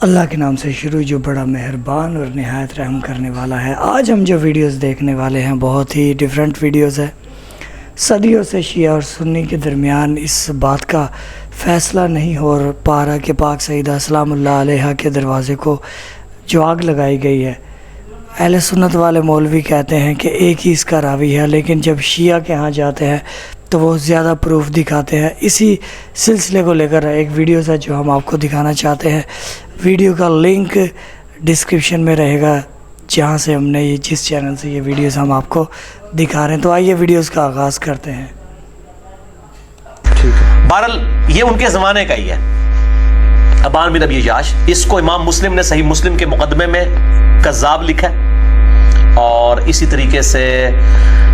اللہ کے نام سے شروع جو بڑا مہربان اور نہایت رحم کرنے والا ہے۔ آج ہم جو ویڈیوز دیکھنے والے ہیں بہت ہی ڈیفرنٹ ویڈیوز ہے۔ صدیوں سے شیعہ اور سنی کے درمیان اس بات کا فیصلہ نہیں ہو پا رہا کہ پاک سیدہ سلام اللہ علیہا کے دروازے کو جو آگ لگائی گئی ہے، اہل سنت والے مولوی کہتے ہیں کہ ایک ہی اس کا راوی ہے، لیکن جب شیعہ کے ہاں جاتے ہیں تو وہ زیادہ پروف دکھاتے ہیں۔ اسی سلسلے کو لے کر ایک ویڈیوز ہے جو ہم آپ کو دکھانا چاہتے ہیں۔ ویڈیو کا لنک ڈسکرپشن میں رہے گا، جہاں سے ہم نے جس چینل سے یہ ویڈیوز ہم آپ کو دکھا رہے ہیں۔ تو آئیے ویڈیوز کا آغاز کرتے ہیں۔ بہرحال یہ ان کے زمانے کا ہی ہے، ابان بن ابی یاش۔ اس کو امام مسلم نے صحیح مسلم کے مقدمے میں کذاب لکھا ہے، اور اسی طریقے سے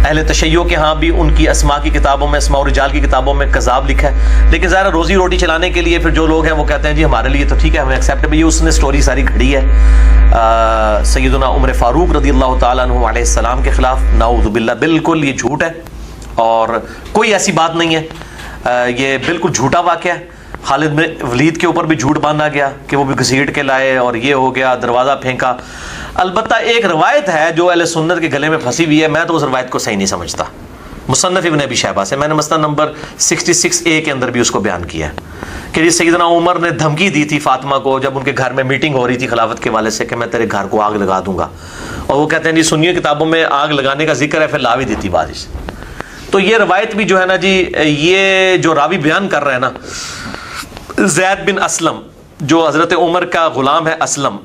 اہل تشیع کے ہاں بھی ان کی اسماء کی کتابوں میں، اسماء الرجال کی کتابوں میں کذاب لکھا ہے۔ لیکن ظاہر روزی روٹی چلانے کے لیے پھر جو لوگ ہیں وہ کہتے ہیں جی ہمارے لیے تو ٹھیک ہے، ہمیں ایکسیپٹیبل۔ یہ اس نے سٹوری ساری گھڑی ہے سیدنا عمر فاروق رضی اللہ تعالیٰ عنہ علیہ السلام کے خلاف۔ نعوذ باللہ، بالکل یہ جھوٹ ہے اور کوئی ایسی بات نہیں ہے، یہ بالکل جھوٹا واقعہ ہے۔ خالد بن ولید کے اوپر بھی جھوٹ باندھا گیا کہ وہ بھی گھسیٹ کے لائے اور یہ ہو گیا، دروازہ پھینکا۔ البتہ ایک روایت ہے جو اہل سنت کے گلے میں پھنسی ہوئی ہے، میں تو اس روایت کو صحیح نہیں سمجھتا۔ مصنف ابن ابی شیبہ سے میں نے مسئلہ نمبر 66A کے اندر بھی اس کو بیان کیا ہے کہ جی سیدنا عمر نے دھمکی دی تھی فاطمہ کو جب ان کے گھر میں میٹنگ ہو رہی تھی خلافت کے والے سے کہ میں تیرے گھر کو آگ لگا دوں گا، اور وہ کہتے ہیں جی سنی کتابوں میں آگ لگانے کا ذکر ہے، پھر لا بھی دیتی بارش۔ تو یہ روایت بھی جو ہے نا جی، یہ جو راوی بیان کر رہے ہیں نا، زید بن اسلم جو حضرت عمر کا غلام ہے، اسلم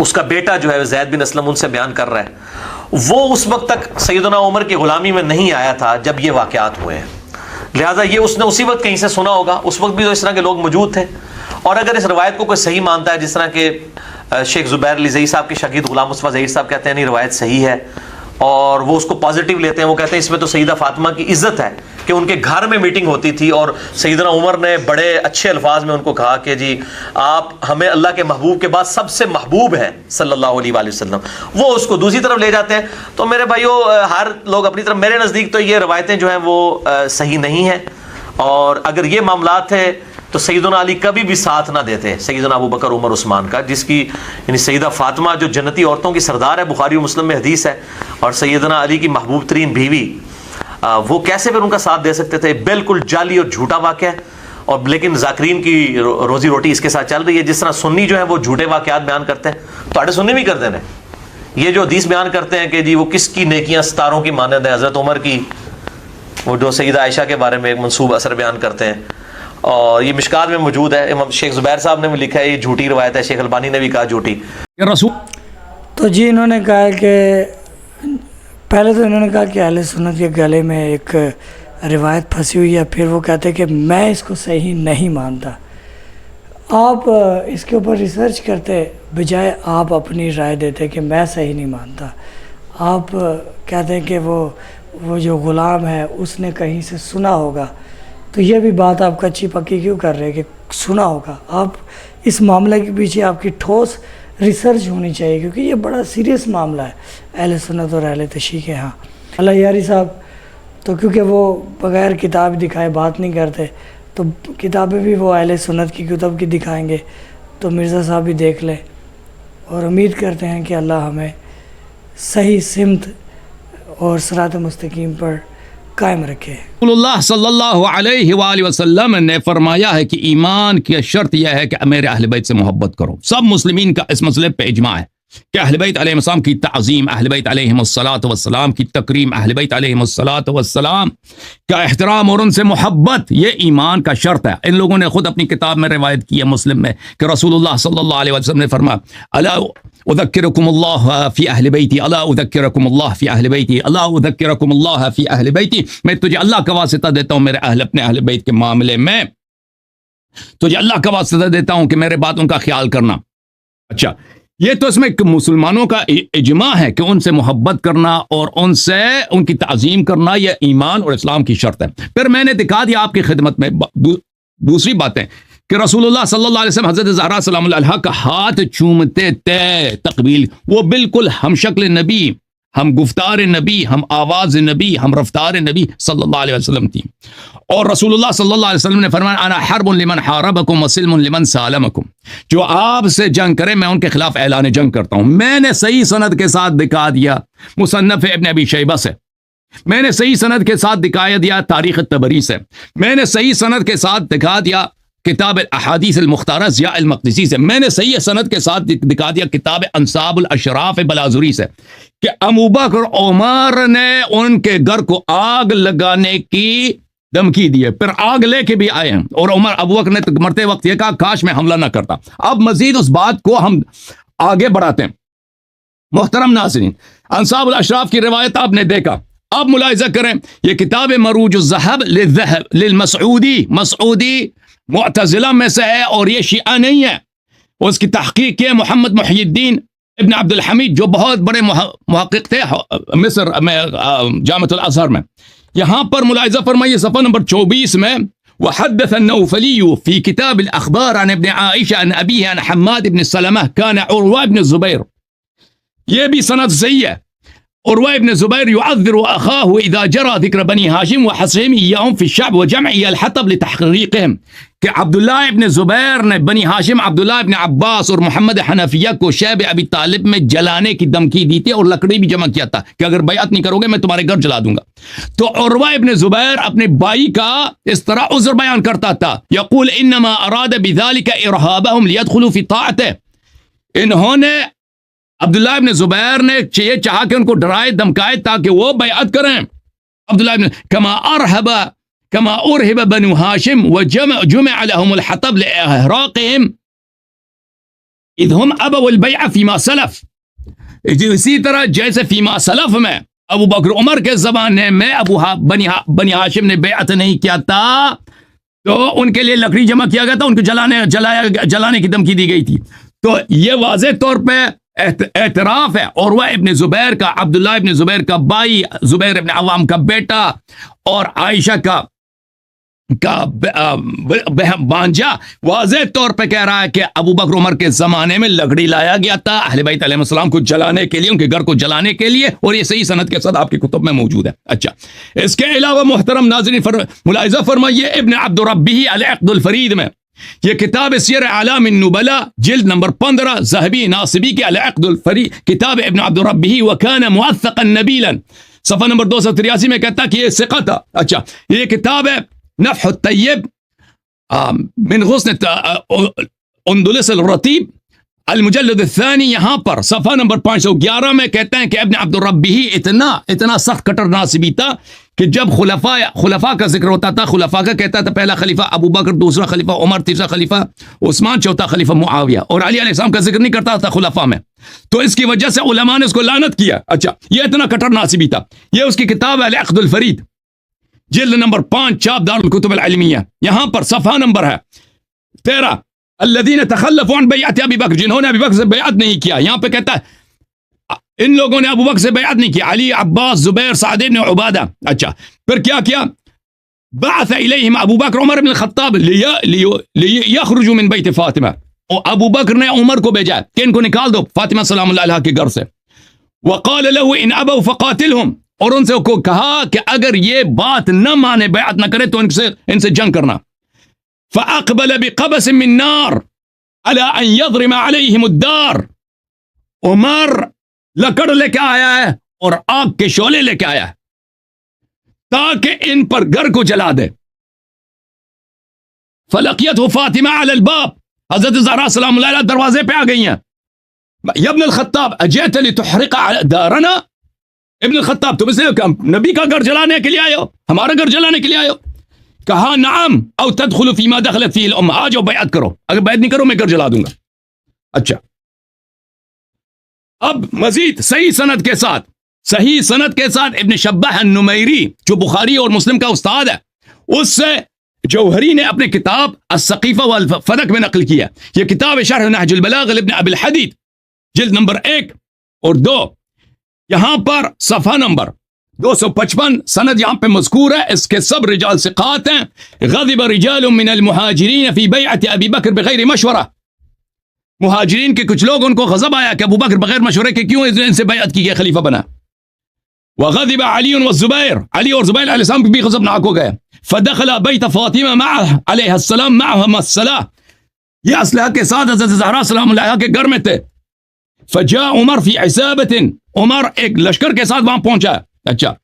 اس کا بیٹا جو ہے زید بن اسلم، ان سے بیان کر رہا ہے، وہ اس وقت تک سیدنا عمر کی غلامی میں نہیں آیا تھا جب یہ واقعات ہوئے ہیں، لہٰذا یہ اس نے اسی وقت کہیں سے سنا ہوگا۔ اس وقت بھی تو اس طرح کے لوگ موجود تھے، اور اگر اس روایت کو کوئی صحیح مانتا ہے، جس طرح کہ شیخ زبیر علی زئی صاحب کے شاگرد غلام مصطفیٰ ظہیر صاحب کہتے ہیں نہیں روایت صحیح ہے، اور وہ اس کو پازیٹیو لیتے ہیں، وہ کہتے ہیں اس میں تو سیدہ فاطمہ کی عزت ہے کہ ان کے گھر میں میٹنگ ہوتی تھی اور سیدنا عمر نے بڑے اچھے الفاظ میں ان کو کہا کہ جی آپ ہمیں اللہ کے محبوب کے بعد سب سے محبوب ہیں صلی اللہ علیہ وآلہ وسلم۔ وہ اس کو دوسری طرف لے جاتے ہیں۔ تو میرے بھائیو، ہر لوگ اپنی طرف، میرے نزدیک تو یہ روایتیں جو ہیں وہ صحیح نہیں ہیں، اور اگر یہ معاملات ہیں تو سیدنا علی کبھی بھی ساتھ نہ دیتے سیدنا ابو بکر عمر عثمان کا، جس کی یعنی سیدہ فاطمہ جو جنتی عورتوں کی سردار ہے، بخاری و مسلم میں حدیث ہے، اور سیدنا علی کی محبوب ترین بیوی، وہ کیسے پھر ان کا ساتھ دے سکتے تھے؟ بالکل جعلی اور جھوٹا واقعہ ہے، اور لیکن ذاکرین کی روزی روٹی اس کے ساتھ چل رہی ہے۔ جس طرح سنی جو ہے وہ جھوٹے واقعات بیان کرتے ہیں، تو سنی بھی کرتے ہیں، یہ جو حدیث بیان کرتے ہیں کہ جی وہ کس کی نیکیاں ستاروں کی مانند ہیں، حضرت عمر کی، وہ جو سیدہ عائشہ کے بارے میں ایک منسوب اثر بیان کرتے ہیں، اور یہ مشکات میں موجود ہے۔ امام شیخ زبیر صاحب نے بھی لکھا ہے یہ جھوٹی روایت ہے، شیخ البانی نے بھی کہا جھوٹی۔ تو جی انہوں نے کہا کہ پہلے تو انہوں نے کہا کہ اہل سنت کے گلے میں ایک روایت پھنسی ہوئی ہے، پھر وہ کہتے کہ میں اس کو صحیح نہیں مانتا۔ آپ اس کے اوپر ریسرچ کرتے بجائے آپ اپنی رائے دیتے کہ میں صحیح نہیں مانتا۔ آپ کہتے ہیں کہ وہ جو غلام ہے اس نے کہیں سے سنا ہوگا، تو یہ بھی بات آپ کچی پکی کیوں کر رہے کہ سنا ہوگا؟ آپ اس معاملے کے پیچھے آپ کی ٹھوس ریسرچ ہونی چاہیے، کیونکہ یہ بڑا سیریس معاملہ ہے اہل سنت اور اہل تشیع کے ہاں۔ اللہ یاری صاحب تو کیونکہ وہ بغیر کتاب دکھائے بات نہیں کرتے، تو کتابیں بھی وہ اہل سنت کی کتب کی دکھائیں گے، تو مرزا صاحب بھی دیکھ لیں، اور امید کرتے ہیں کہ اللہ ہمیں صحیح سمت اور صراط مستقیم پر قائم رکھے۔ رسول اللہ صلی اللہ علیہ وآلہ وسلم نے فرمایا ہے کہ ایمان کی شرط یہ ہے کہ میرے اہل بیت سے محبت کرو۔ سب مسلمین کا اس مسئلے پہ اجماع ہے کہ اہل بیت علیہ السلام کی تعظیم، اہل بیت علیہم الصلاۃ والسلام کی تکریم، اہل بیت علیہم الصلاۃ والسلام کا احترام اور ان سے محبت، یہ ایمان کا شرط ہے۔ ان لوگوں نے خود اپنی کتاب میں روایت کی ہے مسلم میں کہ رسول اللہ صلی اللہ علیہ وسلم نے فرمایا الا اذکرکم اللہ فی اہل بیتی، الا اذکرکم اللہ فی اہل بیتی، الا اذکرکم اللہ فی اہل بیتی، میں تجھے اللہ کا واسطہ دیتا ہوں میرے اپنے اہل بیت کے معاملے میں، تجھے اللہ کا واسطہ دیتا ہوں کہ میرے باتوں کا خیال کرنا۔ اچھا، یہ تو اس میں مسلمانوں کا اجماع ہے کہ ان سے محبت کرنا اور ان کی تعظیم کرنا یہ ایمان اور اسلام کی شرط ہے۔ پھر میں نے دکھا دیا آپ کی خدمت میں دوسری باتیں کہ رسول اللہ صلی اللہ علیہ وسلم حضرت زہرا سلام اللہ علیہا کا ہاتھ چومتے تھے، تقبیل، وہ بالکل ہم شکل نبی ہم گفتار نبی، ہم آواز نبی، ہم رفتار نبی صلی اللہ علیہ وسلم تھی. اور رسول اللہ صلی اللہ علیہ وسلم نے فرمایا انا حرب لمن حاربکم وسلم لمن سالمکم، جو آپ سے جنگ کرے میں ان کے خلاف اعلان جنگ کرتا ہوں. میں نے صحیح سند کے ساتھ دکھا دیا مصنف ابن ابی شیبہ سے، میں نے صحیح سند کے ساتھ دکھا دیا تاریخ طبری سے، میں نے صحیح سند کے ساتھ دکھا دیا کتاب الاحادیث المختارہ ضیاء المقدسی سے، میں نے صحیح سند کے ساتھ دکھا دیا کتاب انصاب الاشراف بلازوری سے کہ ابوبکر عمر نے ان کے گھر کو آگ لگانے کی دھمکی دی ہے، پھر آگ لے کے بھی آئے ہیں. اور ابوبکر نے مرتے وقت یہ کہا کاش میں حملہ نہ کرتا. اب مزید اس بات کو ہم آگے بڑھاتے ہیں. محترم ناظرین، انصاب الاشراف کی روایت آپ نے دیکھا، اب ملاحظہ کریں یہ کتاب مروج الذہب للمسعودی، مسعودی معتزلہ میں سے ہے اور یہ شیعہ نہیں ہے. اس کی تحقیق کی محمد محی الدین ابن عبد الحمید جو بہت بڑے محقق تھے مصر میں جامعۃ الازہر میں. یہاں پر ملاحظہ فرمائیے صفحہ نمبر 24 میں وحدث النوفلی فی کتاب الاخبار عن ابن عائشہ عن ابیہ عن حماد بن سلمہ کان عروہ بن الزبیر، یہ بھی سند صحیح ہے. عروہ ابن زبیر يعذر اخاه اذا جرى ذکر بنی ہاشم وحصهم اياهم في الشعب وجمع الحطب لتحقیقهم کہ عبداللہ ابن زبیر نے بنی ہاشم عبداللہ ابن عباس اور محمد حنفیہ کو شیب ابی طالب میں جلانے کی دھمکی دی تھی اور لکڑی بھی جمع کیا تھا کہ اگر بیعت نہیں کرو گے میں تمہارے گھر جلا دوں گا. تو عروہ ابن زبیر اپنے بھائی کا اس طرح عذر بیان کرتا تھا، یقول انما اراد بذلك ارهابهم ليدخلوا في طاعته، انہوں نے عبداللہ ابن زبیر نے یہ چاہا کہ ان کو ڈرائے دمکائے تاکہ وہ بیعت کریں. عبداللہ ابن کما ارہب بنو ہاشم وجمع لهم الحطب لاحراقهم اذ هم ابوا البيع فيما سلف، اسی طرح جیسے فیما سلف میں ابو بکر عمر کے زمانے میں بنی ہاشم نے بیعت نہیں کیا تھا تو ان کے لیے لکڑی جمع کیا گیا تھا، ان کو جلانے کی دھمکی دی گئی تھی. تو یہ واضح طور پہ اعتراف ہے عروہ ابن زبیر کا، عبداللہ ابن زبیر کا بھائی، زبیر ابن عوام کا بیٹا اور عائشہ کا بانجا واضح طور پہ کہہ رہا ہے کہ ابو بکر عمر کے زمانے میں لکڑی لایا گیا تھا اہل بیت علیہ السلام کو جلانے کے لیے، ان کے گھر کو جلانے کے لیے، اور یہ صحیح سند کے ساتھ آپ کی کتب میں موجود ہے. اچھا، اس کے علاوہ محترم ناظرین ملاحظہ فرمائیے ابن عبد ربہ العقد الفرید میں، یہ کتاب سیر اعلام النبلاء جلد نمبر 15 ذہبی ناصبی کے العقد الفرید، کتاب ابن عبد ربہ وکان موثقا نبیلا، صفحہ نمبر 283 میں کہتا کہ یہ ثقہ تھا. اچھا، یہ کتاب ہے نفح الطیب من غصن اندلس الرطیب المجلد الثانی، یہاں پر صفحہ نمبر 511 میں کہتے ہیں کہ ابن عبد ربہ اتنا سخت کٹر ناصبی تھا کہ جب خلفاء کا ذکر ہوتا تھا، خلفاء کا کہتا تھا پہلا خلیفہ ابو بکر، دوسرا خلیفہ عمر، تیسرا خلیفہ عثمان، چوتھا خلیفہ معاویہ، اور علی علیہ السلام کا ذکر نہیں کرتا تھا خلفاء میں. تو اس کی وجہ سے علماء نے اس کو لعنت کیا. اچھا، یہ اتنا کٹر ناصبی تھا. یہ اس کی کتاب ہے العقد الفرید جلد نمبر 5 چاپ دار الکتب العلمیہ، یہاں پر صفحہ نمبر ہے 13 الذین تخلفوا عن بیعت ابی بکر، جنہوں نے ابی بکر سے بیعت نہیں کیا. یہاں پہ کہتا ہے ان لوگوں نے ابو بکر سے بیعت نہیں کی، علی، عباس، زبیر، سعد بن عبادہ. اچھا، پھر کیا بعث الیہم ابو بکر عمر بن الخطاب لیخرجوا من بیت فاطمہ، ابو بکر نے عمر کو بھیجا کہ ان کو نکال دو فاطمہ سلام اللہ علیہا کے گھر سے. وقال له ان ابوا فقاتلهم، اور ان سے کو کہا کہ اگر یہ بات نہ مانے، بیعت نہ کرے تو ان سے جنگ کرنا. فاقبل بقبس من نار على ان يضرم عليهم الدار، عمر لکڑ لے کے آیا ہے اور آگ کے شعلے لے کے آیا ہے تاکہ ان پر گھر کو جلا دے. فلقیته فاطمہ علی الباب، حضرت زہرا سلام اللہ علیہ دروازے پہ آ گئی ہیں. یا ابن الخطاب اجئت لتحرق دارنا، ابن الخطاب تم اسے نبی کا گھر جلانے کے لیے آئے ہو، ہمارا گھر جلانے کے لیے آئے ہو؟ کہا نعم او تدخل فیما دخلت فی الامہ، آ جاؤ بیعت کرو، اگر بیعت نہیں کرو میں گھر جلا دوں گا. اچھا، اب مزید صحیح سند کے ساتھ ابن شبہ النمیری جو بخاری اور مسلم کا استاد ہے، اس سے جوہری نے اپنے کتاب السقیفہ والفدق میں نقل کیا. یہ کتاب شرح نہج البلاغہ لابن ابی الحدید جلد نمبر 1 اور 2، یہاں پر صفحہ نمبر 255 سند یہاں پہ مذکور ہے. اس کے سب رجال ثقات ہیں. غضب رجال من المہاجرین فی بیعت ابی بکر بغیر مشورہ، مہاجرین کے کچھ لوگ ان کو غضب آیا کہ ابو بکر بغیر مشورے کے کیوں ان سے بیعت کی گئی خلیفہ بنا. وغضب علي والزبير، علي اور زبیر علیہ السلام بھی غضبناک ہو گئے. فدخل بیت فاطمہ معه علیہ السلام معهم الصلاة، یہ اسلحہ کے ساتھ حضرت زہرا سلام اللہ علیہا کے گھر میں تھے. فجاء عمر فی عصابۃ، عمر ایک لشکر کے ساتھ وہاں پہنچا. اچھا.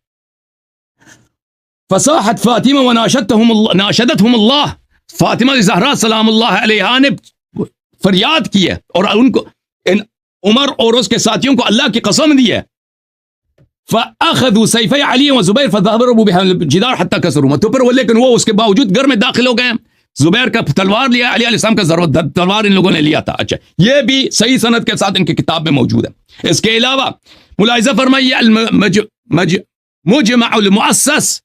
فصاحت فاطمہ وناشدتهم اللہ، فاطمہ زہرا سلام اللہ علیہا نے فریاد کی ہے اور ان کو عمر اور اس کے ساتھیوں کو اللہ کی قسم دی ہے. فاخذوا سیفی علی و زبیر فضربوا بها الجدار حتى كسروا، تو پھر لیکن وہ اس کے باوجود گھر میں داخل ہو گئے. زبیر کا تلوار لیا، علی علیہ السلام کا تلوار ان لوگوں نے لیا تھا. اچھا، یہ بھی صحیح سند کے ساتھ ان کی کتاب میں موجود ہے. اس کے علاوہ ملاحظہ فرمائیے مجمع المؤسس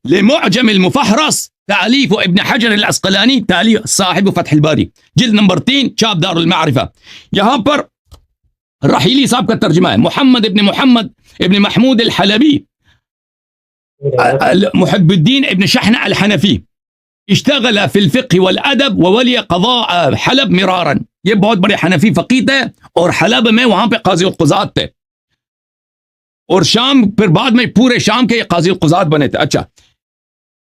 لمعجم المفہرس تالیف ابن حجر العسقلانی، تالیف صاحب فتح الباری، جلد نمبر 3، چاپ دار المعرفہ. یہاں پر رحیلی صاحب کا ترجمہ ہے. محمد ابن محمود الحلبی محب الدین ابن شحن الحنفی اشتغل فی الفقہ والادب وولی قضاء حلب مرارا، یہ بہت بڑے حنفی فقیہ تھے اور حلب میں وہاں پہ قاضی القضات تھے، اور شام پھر بعد میں پورے شام کے قاضی القضات بنے تھے. اچھا.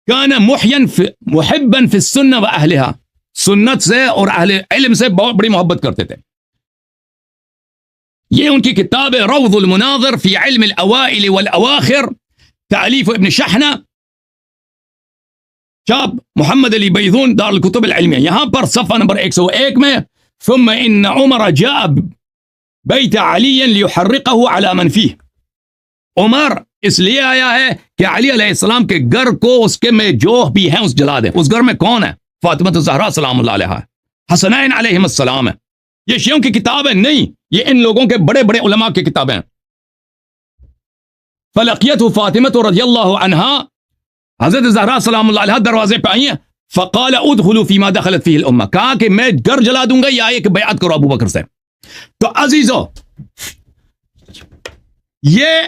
کان محبا فی السنہ و اہلہا، سنت سے اور اہل علم سے بہت بڑی محبت کرتے تھے. یہ ان کی کتاب روض المناظر فی علم الاوائل والاواخر، تالیف ابن شحنہ، چاپ محمد علی بیضون، دار الکتب العلمیہ. یہاں پر صفحہ نمبر 101 میں ثم ان عمر جاء بیت علی لیحرقہ علی من فیہ، عمر اس لیے آیا ہے کہ علی علیہ السلام کے گھر کو اس کے میں جو بھی ہیں اس جلا دے. اس گھر میں کون ہے؟ فاطمہ زہرا سلام اللہ علیہا، حسنین علیہم السلام ہے. یہ شیعوں کی کتاب ہے نہیں، یہ ان لوگوں کے بڑے بڑے علماء کی کتابیں ہیں. فلقیت فاطمہ رضی اللہ عنہا، حضرت زہرا سلام اللہ علیہا دروازے پہ آئی ہیں. فقال ادخلوا فیما دخلت فیہ الامہ، کہا کہ میں گھر جلا دوں گا یا ایک بیعت کرو ابو بکر سے. تو عزیزو یہ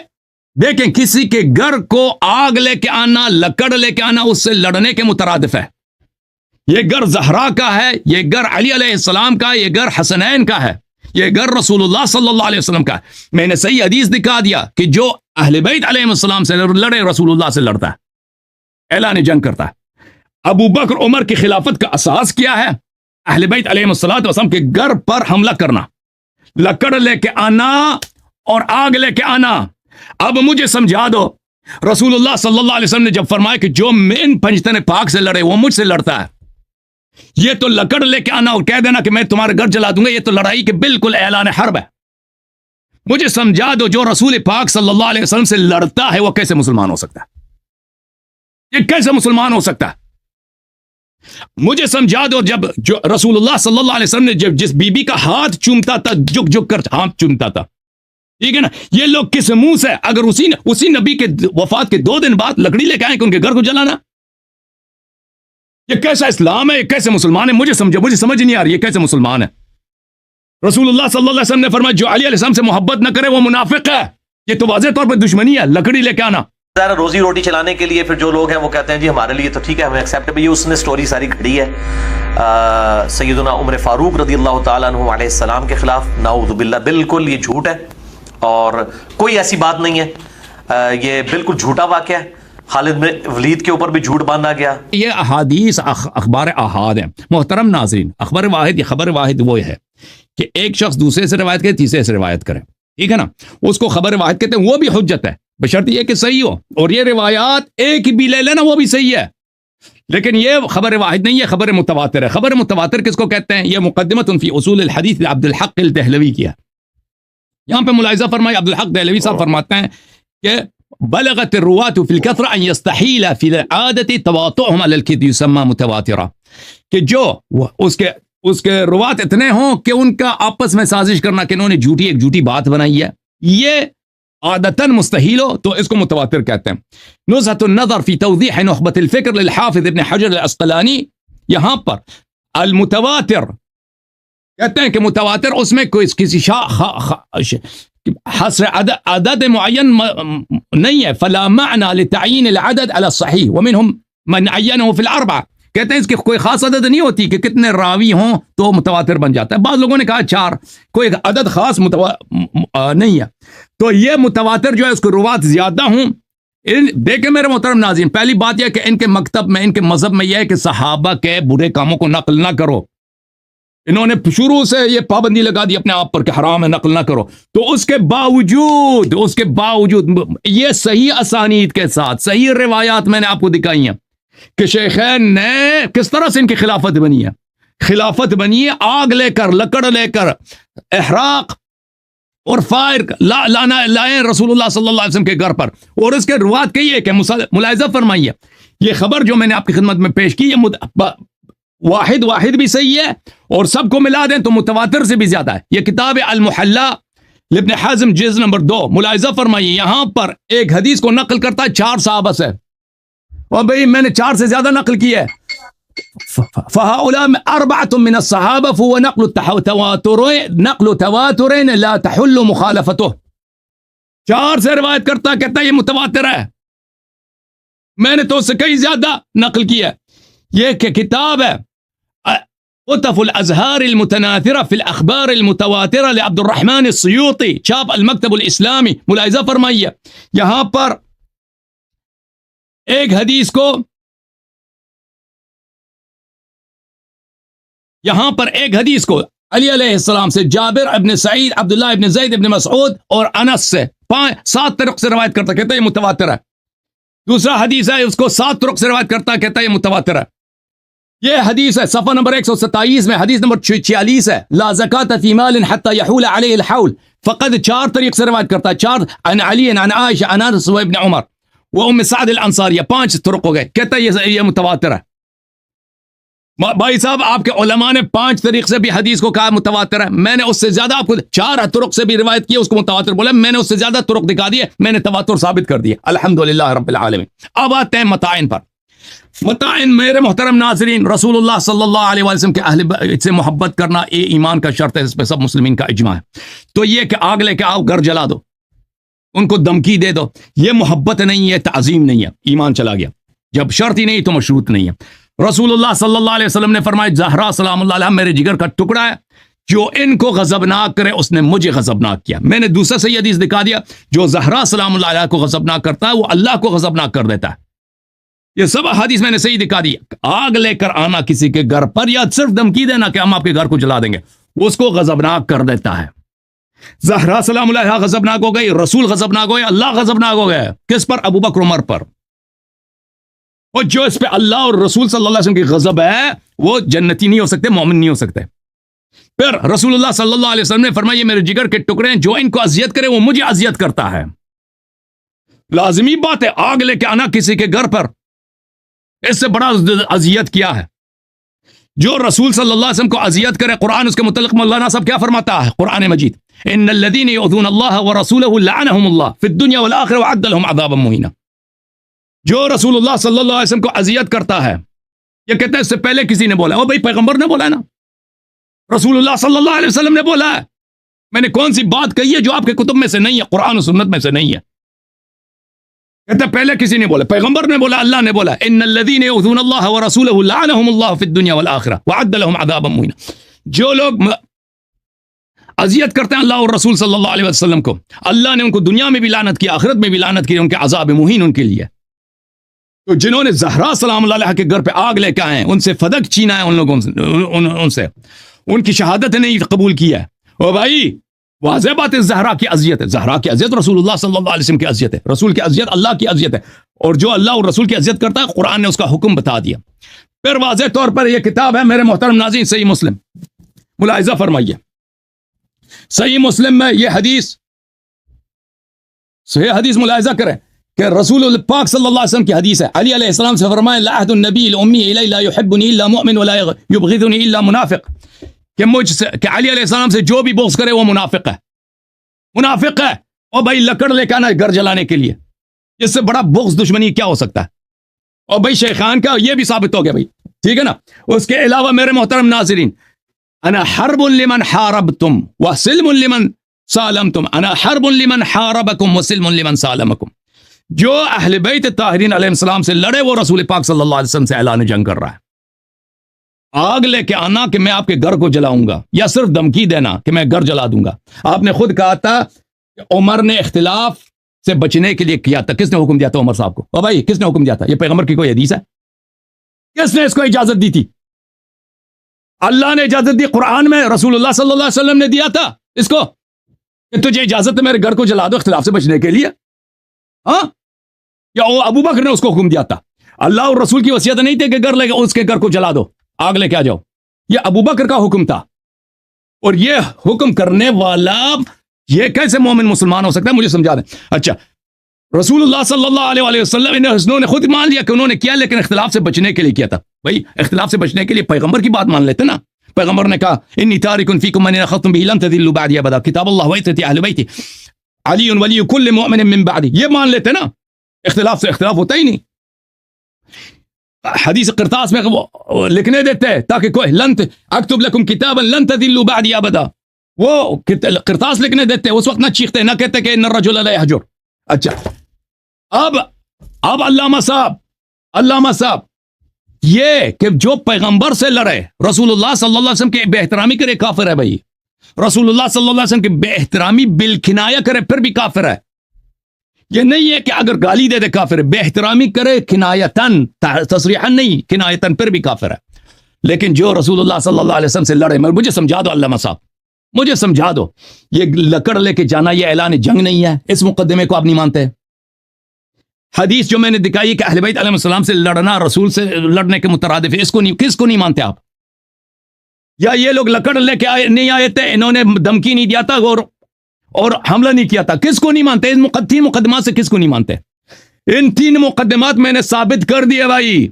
دیکھیں، کسی کے گھر کو آگ لے کے آنا، لکڑ لے کے آنا اس سے لڑنے کے مترادف ہے. یہ گھر زہرا کا ہے، یہ گھر علی علیہ السلام کا ہے، یہ گھر حسنین کا ہے، یہ گھر رسول اللہ صلی اللہ علیہ وسلم کا ہے. میں نے صحیح حدیث دکھا دیا کہ جو اہل بیت علیہ السلام سے لڑے رسول اللہ سے لڑتا ہے، اعلان جنگ کرتا ہے. ابو بکر عمر کی خلافت کا اساس کیا ہے؟ اہل بیت علیہ السلام کے گھر پر حملہ کرنا، لکڑ لے کے آنا اور آگ لے کے آنا. اب مجھے سمجھا دو، رسول اللہ صلی اللہ علیہ وسلم نے جب فرمایا کہ جو ان پنجتن پاک سے لڑے وہ مجھ سے لڑتا ہے، یہ تو لکڑ لے کے آنا اور کہہ دینا کہ میں تمہارے گھر جلا دوں گا، یہ تو لڑائی کے بالکل اعلان حرب ہے. مجھے سمجھا دو جو رسول پاک صلی اللہ علیہ وسلم سے لڑتا ہے وہ کیسے مسلمان ہو سکتا ہے؟ یہ کیسے مسلمان ہو سکتا ہے؟ مجھے سمجھا دو جب جو رسول اللہ صلی اللہ علیہ وسلم نے جب جس بی بی کا ہاتھ چومتا تھا، جھک جھک کر ہاتھ چومتا تھا، ٹھیک ہے نا، یہ لوگ کس منہ سے اگر اسی نبی کے وفات کے 2 دن بعد لکڑی لے کے آئیں کہ ان کے گھر کو جلانا، یہ کیسا اسلام ہے؟ یہ کیسے مسلمان ہے؟ مجھے سمجھ نہیں آ رہی یہ کیسے مسلمان ہے. رسول اللہ صلی اللہ علیہ وسلم نے فرمایا جو علی علیہ السلام سے محبت نہ کرے وہ منافق ہے. یہ تو واضح طور پر دشمنی ہے، لکڑی لے کے آنا. روزی روٹی چلانے کے لیے پھر جو لوگ ہیں وہ کہتے ہیں جی ہمارے لیے تو ٹھیک ہے، ہمیں ایکسیپٹ ہے. یہ اس نے سٹوری ساری گھڑی ہے سیدنا عمر فاروق رضی اللہ تعالیٰ عنہ علیہ السلام کے خلاف. نعوذ باللہ، بالکل یہ جھوٹ ہے اور کوئی ایسی بات نہیں ہے، یہ بالکل جھوٹا واقعہ ہے. خالد بن ولید کے اوپر بھی جھوٹ باندھا گیا. یہ احادیث اخبار احاد ہیں. محترم ناظرین، اخبار واحد یا خبر واحد وہ ہے کہ ایک شخص دوسرے سے روایت کرے، تیسرے سے روایت کرے، ٹھیک ہے نا، اس کو خبر واحد کہتے ہیں. وہ بھی حجت ہے بشرط یہ کہ صحیح ہو، اور یہ روایات ایک بھی لے لینا وہ بھی صحیح ہے، لیکن یہ خبر واحد نہیں ہے، خبر متواتر ہے. خبر متواتر کس کو کہتے ہیں؟ یہ مقدمۃ فی اصول الحدیث عبد الحق الدہلوی کی ہے. یہاں پہ ملاحظہ فرمائے، عبد الحق دہلوی صاحب فرماتے ہیں کہ بلغت الرواة في الكثرة ان يستحيل في العادة تواطؤهم على الكذب يسمى متواترا، کہ جو اس کے روات اتنے ہوں کہ ان کا آپس میں سازش کرنا کہ انہوں نے ایک جھوٹی بات بنائی ہے، یہ عادتاً مستحیل ہو تو اس کو متواتر کہتے ہیں. نزهة النظر في توضيح نخبة الفکر للحافظ ابن حجر العسقلانی، یہاں پر المتواتر کہتے ہیں کہ متواتر اس میں کوئی کسی حصر عدد معین نہیں ہے. فلا معنى لتعيين العدد على الصحيح ومنهم من عينه في الاربعه کہتے ہیں اس کی کوئی خاص عدد نہیں ہوتی کہ کتنے راوی ہوں تو متواتر بن جاتا ہے. بعض لوگوں نے کہا 4، کوئی عدد خاص نہیں ہے. تو یہ متواتر جو ہے اس کو روات زیادہ ہوں. دیکھیں میرے محترم ناظرین، پہلی بات یہ کہ ان کے مکتب میں، ان کے مذہب میں یہ ہے کہ صحابہ کے برے کاموں کو نقل نہ کرو. انہوں نے شروع سے یہ پابندی لگا دی اپنے آپ پر کہ حرام ہے، نقل نہ کرو. تو اس کے باوجود یہ صحیح اسانید کے ساتھ صحیح روایات میں نے آپ کو دکھائی ہیں کہ شیخین نے کس طرح سے ان کی خلافت بنی ہے. خلافت بنی ہے آگ لے کر، لکڑ لے کر، احراق اور فائر لائیں رسول اللہ صلی اللہ علیہ وسلم کے گھر پر. اور اس کے روات کہی ہے کہ ملاحظہ فرمائیے، یہ خبر جو میں نے آپ کی خدمت میں پیش کی یہ واحد بھی صحیح ہے، اور سب کو ملا دیں تو متواتر سے بھی زیادہ ہے. یہ کتاب المحلہ لابن حزم جز نمبر 2. ملاحظہ فرمائیے یہاں پر ایک حدیث کو نقل کرتا ہے 4 صحابہ سے، اور بھئی میں نے 4 سے زیادہ نقل کی ہے. فهؤلاء 4 من الصحابة فهو نقل تواتر لا تحل مخالفته. 4 سے روایت کرتا کہتا ہے یہ متواتر ہے، میں نے تو اس سے کئی زیادہ نقل کی ہے. یہ کہ کتاب ہے قطف الازہار المتناثرہ فی الاخبار المتواترہ لعبد الرحمن السیوطی، چھاپ المکتب الاسلامی. ملاحظہ فرمائیے یہاں پر ایک حدیث کو علی علیہ السلام سے، جابر ابن سعید، عبداللہ ابن زید ابن مسعود اور انس سے 7 طرق سے روایت کرتا کہتا ہے یہ متواتر ہے. دوسرا حدیث ہے اس کو 7 طرق سے روایت کرتا کہتا ہے یہ متواتر ہے. یہ حدیث ہے صفحہ نمبر 127 میں، حدیث نمبر 46 ہے، لا زکاة فی مال حتی یحول علیہ الحول. فقط 4 طریق سے روایت کرتا ہے، 4 عن علی عن عائشہ عن انس و ابن عمر و ام سعد الانصاریہ، 5 طرق ہو گئے. کہتا ہے یہ متواتر ہے. بھائی صاحب آپ کے علماء نے 5 طریق سے بھی حدیث کو کہا متواتر ہے. میں نے اس سے زیادہ آپ کو 4 طرق سے بھی روایت کی، اس کو متواتر بولا. میں نے اس سے زیادہ طرق دکھا دیے، میں نے تواتر ثابت کر دیا. الحمدللہ رب العالمین. اب آتے ہیں متائن پر. متائن میرے محترم ناظرین، رسول اللہ صلی اللہ علیہ وسلم کے اہل بیت سے محبت کرنا یہ ایمان کا شرط ہے، اس پہ سب مسلمین کا اجماع ہے. تو یہ کہ آگ لے کے آؤ گھر جلا دو، ان کو دھمکی دے دو، یہ محبت نہیں ہے، تعظیم نہیں ہے، ایمان چلا گیا. جب شرط ہی نہیں تو مشروط نہیں ہے. رسول اللہ صلی اللہ علیہ وسلم نے فرمایا زہرا سلام اللہ علیہ میرے جگر کا ٹکڑا ہے، جو ان کو غضبناک کرے اس نے مجھے غضبناک کیا. میں نے دوسرا صحیح حدیث دکھا دیا، جو زہرا سلام اللہ علیہ کو غضبناک کرتا ہے وہ اللہ کو غضبناک کر دیتا ہے. یہ سب حدیث میں نے صحیح دکھا دی. آگ لے کر آنا کسی کے گھر پر یا صرف دھمکی دینا کہ ہم آپ کے گھر کو جلا دیں گے، اس کو غضبناک کر دیتا ہے. زہرا سلام اللہ علیہ غضبناک ہو گئی، رسول غضبناک ہو گئے، اللہ غضبناک ہو گئے. کس پر؟ ابو بکر عمر پر. اور جو اس پہ اللہ اور رسول صلی اللہ علیہ وسلم کی غضب ہے وہ جنتی نہیں ہو سکتے، مومن نہیں ہو سکتے. پھر رسول اللہ صلی اللہ علیہ وسلم نے فرمایا یہ میرے جگر کے ٹکڑے ہیں، جو ان کو اذیت کرے وہ مجھے اذیت کرتا ہے. لازمی بات ہے آگ لے کے آنا کسی کے گھر پر، اس سے بڑا اذیت کیا ہے؟ جو رسول صلی اللہ علیہ وسلم کو اذیت کرے، قرآن اس کے متعلق مولانا صاحب کیا فرماتا ہے قرآن مجید؟ ان الذین یؤذون اللہ ورسولہ لعنہم اللہ فی الدنیا والآخرہ وعد لهم عذابا مہینا. جو رسول اللہ صلی اللہ علیہ وسلم کو اذیت کرتا ہے، یہ کہتے ہیں اس سے پہلے کسی نے بولا، وہ بھائی پیغمبر نے بولا نا، رسول اللہ صلی اللہ علیہ وسلم نے بولا ہے. میں نے کون سی بات کہی ہے جو آپ کے کتب میں سے نہیں ہے، قرآن و سنت میں سے نہیں ہے؟ کہتے ہیں پہلے کسی نے بولا، پیغمبر نے بولا، اللہ نے بولا ان الذین یؤذون اللہ ورسولہ لعنہم اللہ فی الدنیا والآخرہ وعد لهم عذابا مہینا. جو لوگ اذیت کرتے ہیں اللہ اور رسول صلی اللہ علیہ وسلم کو، اللہ نے ان کو دنیا میں بھی لعنت کی، آخرت میں بھی لعنت کی، ان کے عذاب مہین ان کے لیے. تو جنہوں نے زہرا سلام اللہ علیہ کے گھر پہ آگ لے کے آئے ہیں، ان سے فدق چھینا ہے، ان لوگوں سے ان کی شہادت نہیں قبول کی ہے. او بھائی واضح بات ہے زہرا کی اذیت ہے، زہرا کی اذیت رسول اللہ صلی اللہ علیہ وسلم کی اذیت ہے، رسول کی اذیت اللہ کی اذیت ہے. اور جو اللہ اور رسول کی اذیت کرتا ہے قرآن نے اس کا حکم بتا دیا. پھر واضح طور پر یہ کتاب ہے میرے محترم ناظرین صحیح مسلم. ملاحظہ فرمائیے صحیح مسلم میں یہ حدیث، صحیح حدیث ملاحظہ کریں کہ رسول پاک صلی اللہ علیہ وسلم کی حدیث ہے. علی علیہ السلام سے فرمایا لا عهد النبی الامی الی لا يحبنی الا مؤمن ولا یبغضنی الا منافق، کہ مجھ سے، کہ علی علیہ السلام سے جو بھی بغض کرے وہ منافق ہے، منافق ہے. اور بھائی لکڑ لے کے آنا گھر جلانے کے لیے، اس سے بڑا بغض دشمنی کیا ہو سکتا ہے؟ اور بھائی شیخان کا یہ بھی ثابت ہو گیا بھائی، ٹھیک ہے نا. اس کے علاوہ میرے محترم ناظرین، انا حرب لمن حاربتم وسلم لمن سالمتم، انا حرب لمن حاربکم وسلم لمن سالمکم. جو اہل بیت طاہرین علیہ السلام سے لڑے وہ رسول پاک صلی اللہ علیہ وسلم سے اعلان جنگ کر رہا ہے. آگ لے کے آنا کہ میں آپ کے گھر کو جلاؤں گا، یا صرف دھمکی دینا کہ میں گھر جلا دوں گا؟ آپ نے خود کہا تھا کہ عمر نے اختلاف سے بچنے کے لیے کیا تھا. کس نے حکم دیا تھا عمر صاحب کو؟ بھائی کس نے حکم دیا تھا؟ یہ پیغمبر کی کوئی حدیث ہے؟ کس نے اس کو اجازت دی تھی؟ اللہ نے اجازت دی، قرآن میں رسول اللہ صلی اللہ علیہ وسلم نے دیا تھا اس کو کہ تجھے اجازت ہے میرے گھر کو جلا دو اختلاف سے بچنے کے لیے؟ ہاں، یا ابو بکر نے اس کو حکم دیا تھا؟ اللہ اور رسول کی وصیت نہیں تھی کہ گھر لے کے اس کے گھر کو جلا دو، آگ لے کے آ جاؤ. یہ ابو بکر کا حکم تھا. اور یہ حکم کرنے والا یہ کیسے مومن مسلمان ہو سکتا ہے؟ مجھے سمجھا دیں. اچھا، رسول اللہ صلی اللہ علیہ وسلم انہوں نے خود مان لیا کہ انہوں نے کیا، لیکن اختلاف سے بچنے کے لیے کیا تھا. بھائی اختلاف سے بچنے کے لیے پیغمبر کی بات مان لیتے نا. پیغمبر نے کہا انی تارک فیکم من اخذتم به لن تضلوا بعدی ابدا، کتاب اللہ وعترتی اہل بیتی علی ولی کل مؤمن من بعدی. یہ مان لیتے نا، اختلاف سے اختلاف ہوتا ہی نہیں. حدیث قرطاس میں وہ لکھنے دیتے ہیں تاکہ کوئی لن اکتب لکم کتابا لن تضلوا بعدی ابدا، وہ قرطاس لکھنے دیتے اس وقت نہ چیختے، نہ کہتے کہ ان الرجل لا یحجر. اچھا، اب علامہ صاحب یہ کہ جو پیغمبر سے لڑے، رسول اللہ صلی اللہ علیہ وسلم کے بے احترامی کرے، کافر ہے. بھائی رسول اللہ صلی اللہ علیہ وسلم کے بے احترامی بالکنایہ کرے پھر بھی کافر ہے. یہ نہیں ہے کہ اگر گالی دے دے کافر ہے، بے احترامی کرے کنایتن، تصریحا نہیں، کنایتن پھر بھی کافر ہے. لیکن جو رسول اللہ صلی اللہ علیہ وسلم سے لڑے، مجھے سمجھا دو علامہ صاحب، مجھے سمجھا دو، یہ لکڑ لے کے جانا یہ اعلان جنگ نہیں ہے. اس مقدمے کو آپ نہیں مانتے؟ حدیث جو میں نے دکھائی کہ اہل بیت علیہ السلام سے لڑنا رسول سے لڑنے کے مترادف ہے، اس کو نہیں، کس کو نہیں مانتے آپ؟ یا یہ لوگ لکڑ لے کے نہیں آئے تھے، انہوں نے دھمکی نہیں دیا تھا اور حملہ نہیں کیا تھا، کس کو نہیں مانتے؟ ان تین مقدمات سے کس کو نہیں مانتے؟ ان تین مقدمات میں نے ثابت کر دیے بھائی،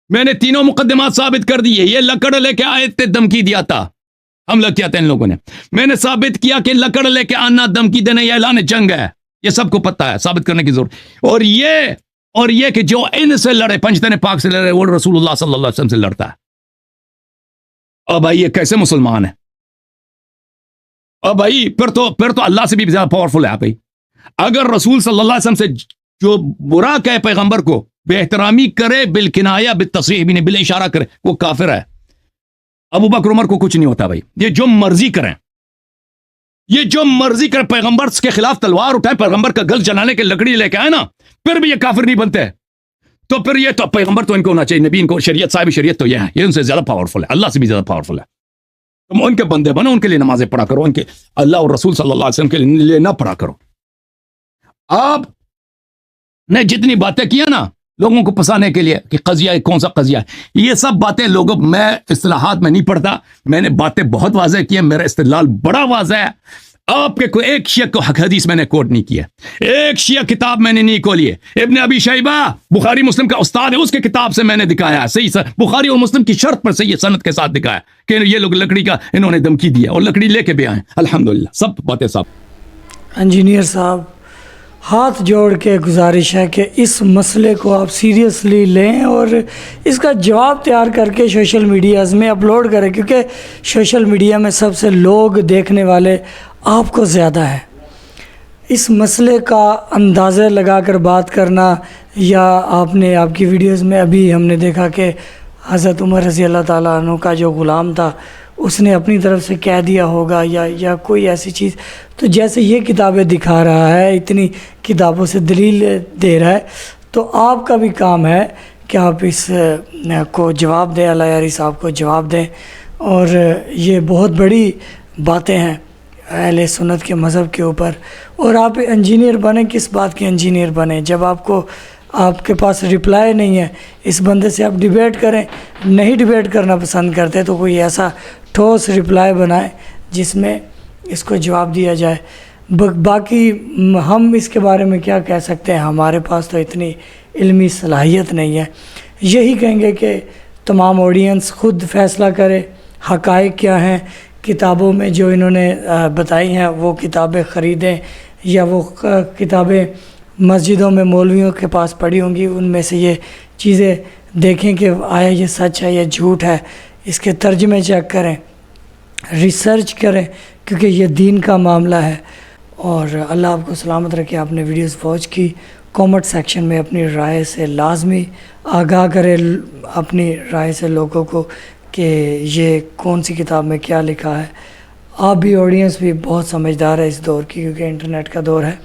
میں نے تینوں مقدمات ثابت کر دیے. یہ لکڑ لے کے آئے تھے، دھمکی دیا تھا، حملہ کیا تھا ان لوگوں نے. میں نے ثابت کیا کہ لکڑ لے کے آنا، دھمکی دینا یہ اعلان جنگ ہے. یہ سب کو پتہ ہے، ثابت کرنے کی ضرورت. اور یہ کہ جو ان سے لڑے، پنجتن پاک سے لڑے، وہ رسول اللہ صلی اللہ علیہ وسلم سے لڑتا ہے. اور بھائی یہ کیسے مسلمان ہے؟ اور بھائی پھر تو اللہ سے بھی زیادہ پاورفل ہے. بھائی اگر رسول صلی اللہ علیہ وسلم سے جو برا کہے پیغمبر کو، بے احترامی کرے، بالکنایہ بالتصریح بھی نہیں، بالاشارہ کرے، وہ کافر ہے. ابو بکر عمر کو کچھ نہیں ہوتا. بھائی یہ جو مرضی کریں، یہ جو مرضی کریں، پیغمبر کے خلاف تلوار اٹھائے، پیغمبر کا گل جلانے کے لکڑی لے کے آئے نا، پھر بھی یہ کافر نہیں بنتے. تو پھر یہ تو پیغمبر تو ان کو ہونا چاہیے، نبی ان کو، شریعت صاحب شریعت تو یہ ہے، یہ ان سے زیادہ پاورفل ہے، اللہ سے بھی زیادہ پاورفل ہے. تم ان کے بندے بنو، ان کے لیے نمازیں پڑھا کرو، ان کے اللہ اور رسول صلی اللہ علیہ وسلم کے لیے نہ پڑھا کرو. آپ نے جتنی باتیں کی نا لوگوں کو پسانے کے لیے کہ قضیہ کون سا قضیہ ہے، یہ سب باتیں لوگوں، میں اصطلاحات میں نہیں پڑھتا، میں نے باتیں بہت واضح کی ہیں، میرا استدلال بڑا واضح ہے. آپ کے کوئی ایک شیعہ کو حدیث میں نے کوٹ نہیں کیا، ایک شیعہ کتاب میں نے نہیں کھولی ہے. ابن ابی شیبہ بخاری مسلم کا استاد ہے، اس کے کتاب سے میں نے دکھایا ہے صحیح بخاری اور مسلم کی شرط پر صحیح سند کے ساتھ دکھایا کہ یہ لوگ لکڑی کا انہوں نے دھمکی دیا اور لکڑی لے کے بھی آئے. الحمدللہ سب باتیں صاحب. انجینئر صاحب ہاتھ جوڑ کے گزارش ہے کہ اس مسئلے کو آپ سیریسلی لیں اور اس کا جواب تیار کر کے سوشل میڈیاز میں اپلوڈ کریں، کیونکہ سوشل میڈیا میں سب سے لوگ دیکھنے والے آپ کو زیادہ ہے. اس مسئلے کا اندازہ لگا کر بات کرنا، یا آپ کی ویڈیوز میں ابھی ہم نے دیکھا کہ حضرت عمر رضی اللہ تعالیٰ عنہ کا جو غلام تھا اس نے اپنی طرف سے کہہ دیا ہوگا، یا کوئی ایسی چیز. تو جیسے یہ کتابیں دکھا رہا ہے، اتنی کتابوں سے دلیل دے رہا ہے، تو آپ کا بھی کام ہے کہ آپ اس کو جواب دیں، اللہ یاری صاحب کو جواب دیں. اور یہ بہت بڑی باتیں ہیں اہل سنت کے مذہب کے اوپر. اور آپ انجینئر بنیں، کس بات کے انجینئر بنیں جب آپ کے پاس رپلائی نہیں ہے؟ اس بندے سے آپ ڈیبیٹ کریں. نہیں ڈیبیٹ کرنا پسند کرتے تو کوئی ایسا ٹھوس رپلائی بنائیں جس میں اس کو جواب دیا جائے. باقی ہم اس کے بارے میں کیا کہہ سکتے ہیں، ہمارے پاس تو اتنی علمی صلاحیت نہیں ہے. یہی کہیں گے کہ تمام آڈینس خود فیصلہ کرے حقائق کیا ہیں. کتابوں میں جو انہوں نے بتائی ہیں وہ کتابیں خریدیں، یا وہ کتابیں مسجدوں میں مولویوں کے پاس پڑھی ہوں گی، ان میں سے یہ چیزیں دیکھیں کہ آیا یہ سچ ہے یا جھوٹ ہے. اس کے ترجمے چیک کریں، ریسرچ کریں، کیونکہ یہ دین کا معاملہ ہے. اور اللہ آپ کو سلامت رکھے. آپ نے ویڈیوز واچ کی، کامنٹ سیکشن میں اپنی رائے سے لازمی آگاہ کرے اپنی رائے سے لوگوں کو کہ یہ کون سی کتاب میں کیا لکھا ہے. آپ بھی آڈینس بھی بہت سمجھدار ہے اس دور کی، کیونکہ انٹرنیٹ کا دور ہے.